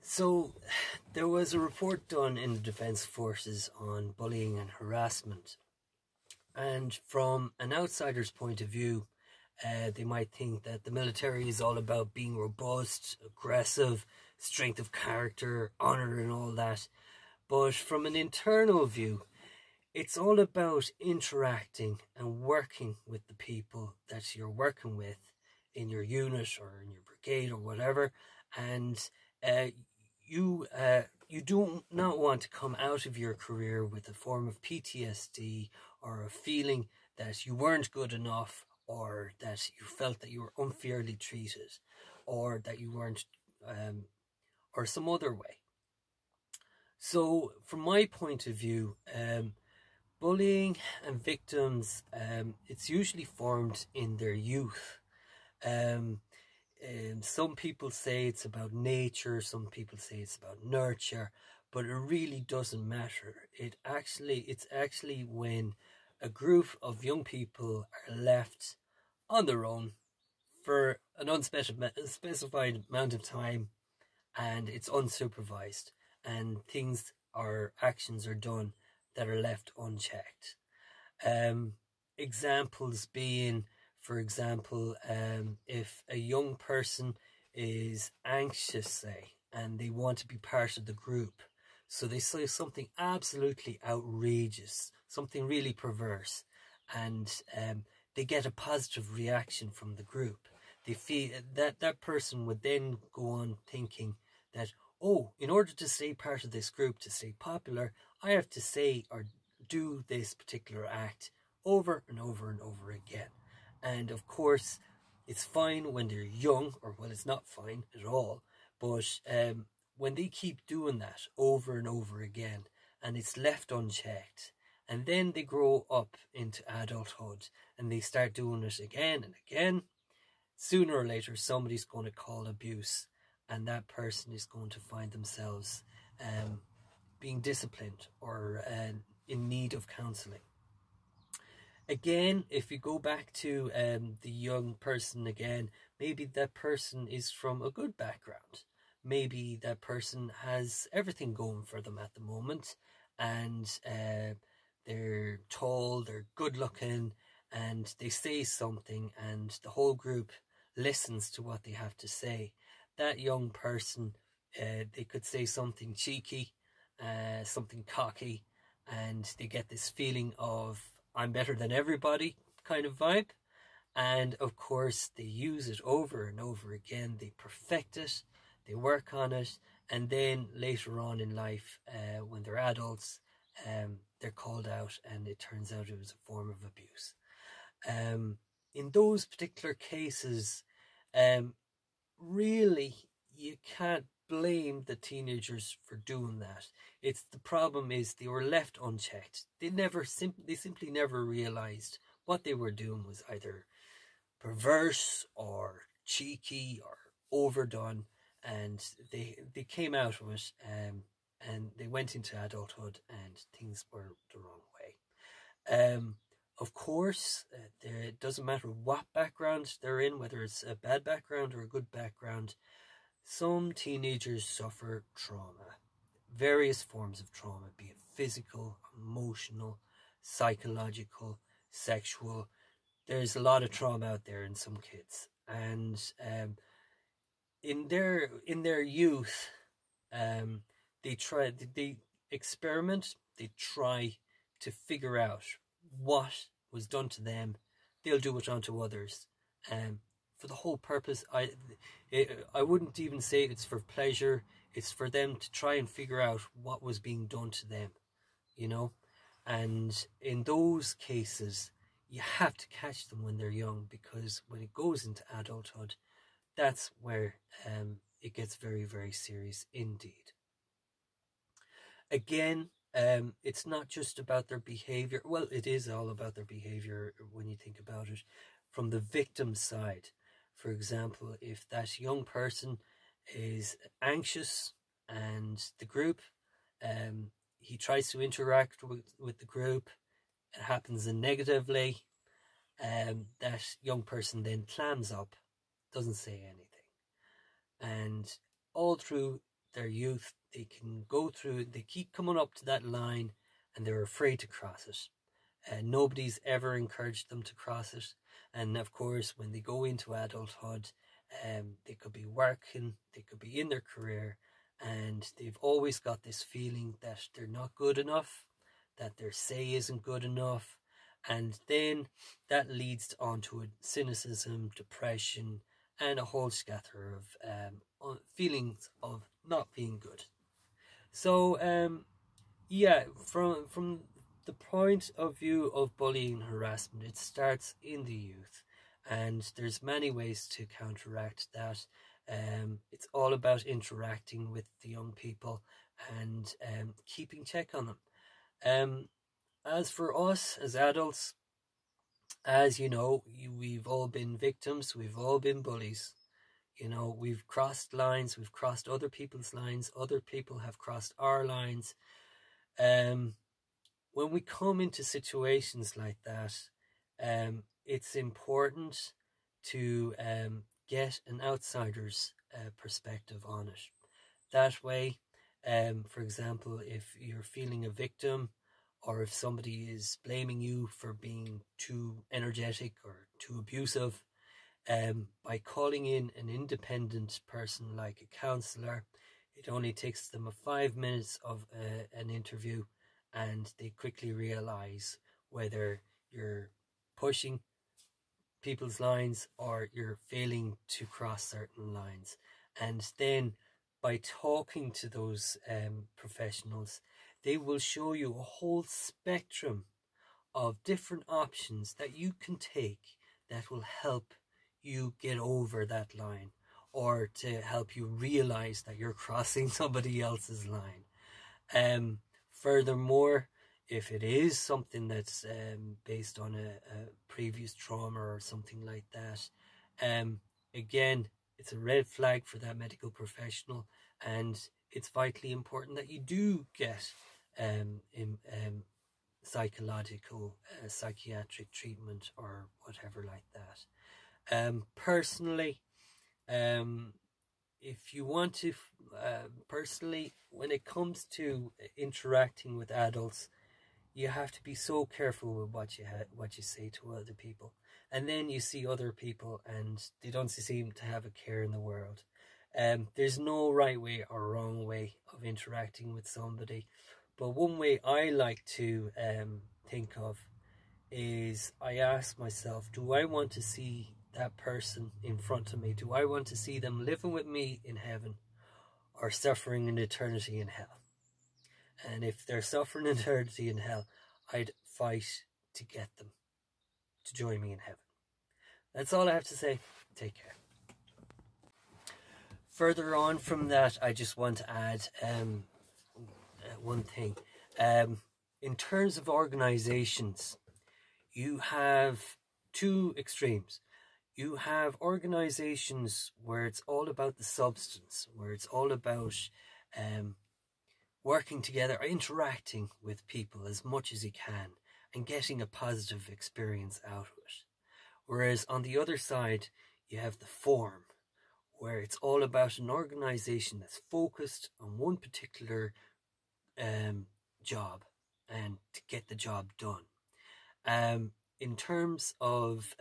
So, there was a report done in the Defence Forces on bullying and harassment, and from an outsider's point of view, they might think that the military is all about being robust, aggressive, strength of character, honour, and all that. But from an internal view, it's all about interacting and working with the people that you're working with in your unit or in your brigade or whatever, and uh, you do not want to come out of your career with a form of PTSD or a feeling that you weren't good enough, or that you felt that you were unfairly treated, or that you weren't, or some other way. So, from my point of view, bullying and victims, it's usually formed in their youth. Um, some people say it's about nature, some people say it's about nurture, but it really doesn't matter. It's actually when a group of young people are left on their own for an unspecified amount of time, and it's unsupervised, and things or actions are done that are left unchecked. Um, Examples being, for example, if a young person is anxious, say, and they want to be part of the group, so they say something absolutely outrageous, something really perverse, and they get a positive reaction from the group. They feel that that person would then go on thinking that, oh, in order to stay part of this group, to stay popular, I have to say or do this particular act over and over and over again. And of course, it's fine when they're young, or well, it's not fine at all, but when they keep doing that over and over again, and it's left unchecked, and then they grow up into adulthood and they start doing it again and again, sooner or later somebody's going to call abuse, and that person is going to find themselves being disciplined or in need of counselling. Again, if you go back to the young person again, maybe that person is from a good background. Maybe that person has everything going for them at the moment, and they're tall, they're good looking, and they say something and the whole group listens to what they have to say. That young person, they could say something cheeky, something cocky, and they get this feeling of I'm better than everybody kind of vibe. And of course, they use it over and over again. They perfect it, they work on it, and then later on in life, when they're adults, they're called out, and it turns out it was a form of abuse. In those particular cases, really, you can't blame the teenagers for doing that. It's the problem is they were left unchecked. They simply never realized what they were doing was either perverse or cheeky or overdone, and they came out of it, and they went into adulthood, and things were the wrong way. Of course, it doesn't matter what background they're in, whether it's a bad background or a good background. Some teenagers suffer trauma, various forms of trauma, be it physical, emotional, psychological, sexual. There's a lot of trauma out there in some kids, and in their youth, they experiment, they try to figure out what was done to them. They'll do it onto others, for the whole purpose. I wouldn't even say it's for pleasure. It's for them to try and figure out what was being done to them, you know. And in those cases, you have to catch them when they're young, because when it goes into adulthood, that's where it gets very, very serious indeed. Again, it's not just about their behavior. Well, it is all about their behavior when you think about it from the victim side. For example, if that young person is anxious and the group, he tries to interact with the group, it happens negatively, that young person then clams up, doesn't say anything. And all through their youth, they can go through, they keep coming up to that line and they're afraid to cross it. Nobody's ever encouraged them to cross it. And of course, when they go into adulthood, they could be working, they could be in their career, and they've always got this feeling that they're not good enough, that their say isn't good enough. And then that leads on to a cynicism, depression, and a whole scatter of feelings of not being good. So, yeah, from the point of view of bullying and harassment, it starts in the youth, and there's many ways to counteract that. It's all about interacting with the young people and keeping check on them. As for us as adults, as you know, we've all been victims, we've all been bullies. You know, we've crossed lines, we've crossed other people's lines, other people have crossed our lines. When we come into situations like that, it's important to get an outsider's perspective on it. That way, for example, if you're feeling a victim, or if somebody is blaming you for being too energetic or too abusive, by calling in an independent person like a counsellor, it only takes them 5 minutes of an interview, and they quickly realise whether you're pushing people's lines or you're failing to cross certain lines. And then by talking to those professionals, they will show you a whole spectrum of different options that you can take that will help you get over that line, or to help you realize that you're crossing somebody else's line. Furthermore, if it is something that's based on a previous trauma or something like that, again, it's a red flag for that medical professional, and it's vitally important that you do get psychological, psychiatric treatment or whatever like that. Personally, if you want to, personally, when it comes to interacting with adults, you have to be so careful with what you say to other people. And then you see other people and they don't seem to have a care in the world. There's no right way or wrong way of interacting with somebody. But one way I like to think of is, I ask myself, do I want to see that person in front of me? Do I want to see them living with me in heaven or suffering an eternity in hell? And if they're suffering an eternity in hell, I'd fight to get them to join me in heaven. That's all I have to say. Take care. Further on from that, I just want to add one thing. In terms of organizations, you have two extremes. You have organizations where it's all about the substance, where it's all about working together, interacting with people as much as you can, and getting a positive experience out of it. Whereas on the other side, you have the form, where it's all about an organization that's focused on one particular job and to get the job done. In terms of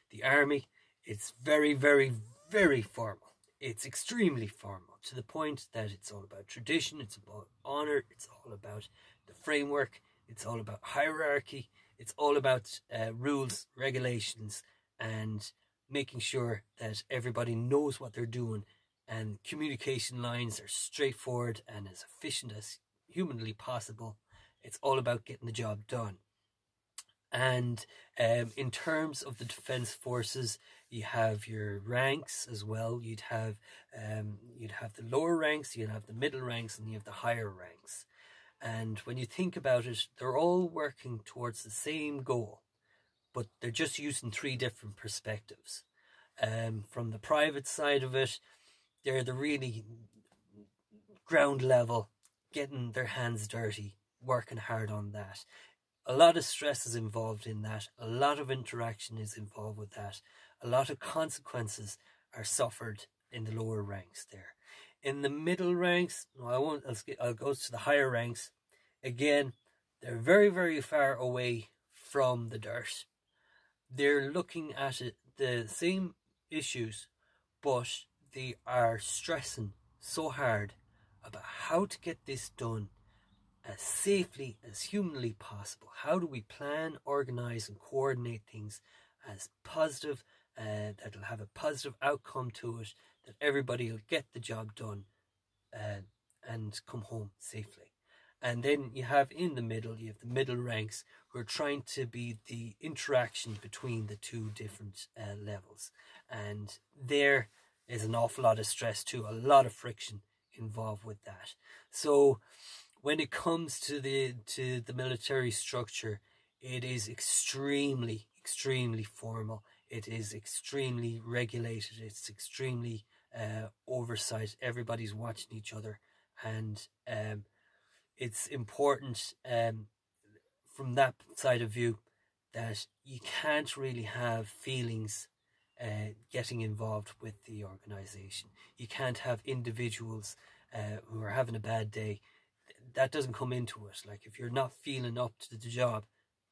the army, it's very, very, very formal. It's extremely formal, to the point that it's all about tradition, it's about honor, it's all about the framework, it's all about hierarchy, it's all about rules, regulations, and making sure that everybody knows what they're doing, and communication lines are straightforward and as efficient as humanly possible. It's all about getting the job done. And in terms of the defense forces, you have your ranks as well. You'd have the lower ranks, you'd have the middle ranks, and you have the higher ranks. And when you think about it, they're all working towards the same goal, but they're just using three different perspectives. From the private side of it, they're the really ground level, getting their hands dirty, working hard on that. A lot of stress is involved in that. A lot of interaction is involved with that. A lot of consequences are suffered in the lower ranks there. In the middle ranks, no, I won't. I'll go to the higher ranks. Again, they're very, very far away from the dirt. They're looking at it, the same issues, but they are stressing so hard about how to get this done as safely as humanly possible. How do we plan, organize, and coordinate things as positive, that'll have a positive outcome to it, that everybody will get the job done and come home safely. And then you have in the middle, you have the middle ranks who are trying to be the interaction between the two different levels. And there is an awful lot of stress too, a lot of friction involved with that. So when it comes to the military structure, it is extremely, extremely formal. It is extremely regulated. It's extremely oversight. Everybody's watching each other, and it's important from that side of view that you can't really have feelings getting involved with the organization. You can't have individuals who are having a bad day. That doesn't come into it. Like, if you're not feeling up to the job,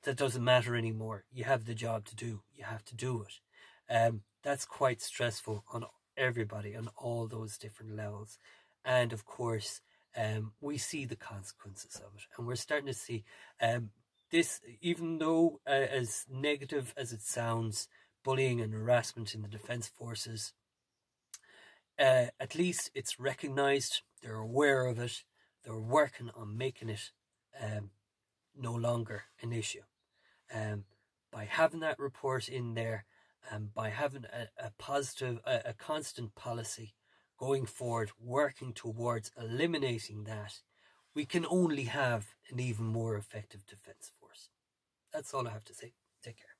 that doesn't matter anymore. You have the job to do. You have to do it. That's quite stressful on everybody on all those different levels. And of course, we see the consequences of it. And we're starting to see this, even though as negative as it sounds, bullying and harassment in the Defence Forces, at least it's recognised. They're aware of it. They're working on making it no longer an issue. By having that report in there, and by having a positive, a constant policy going forward, working towards eliminating that, we can only have an even more effective defence force. That's all I have to say. Take care.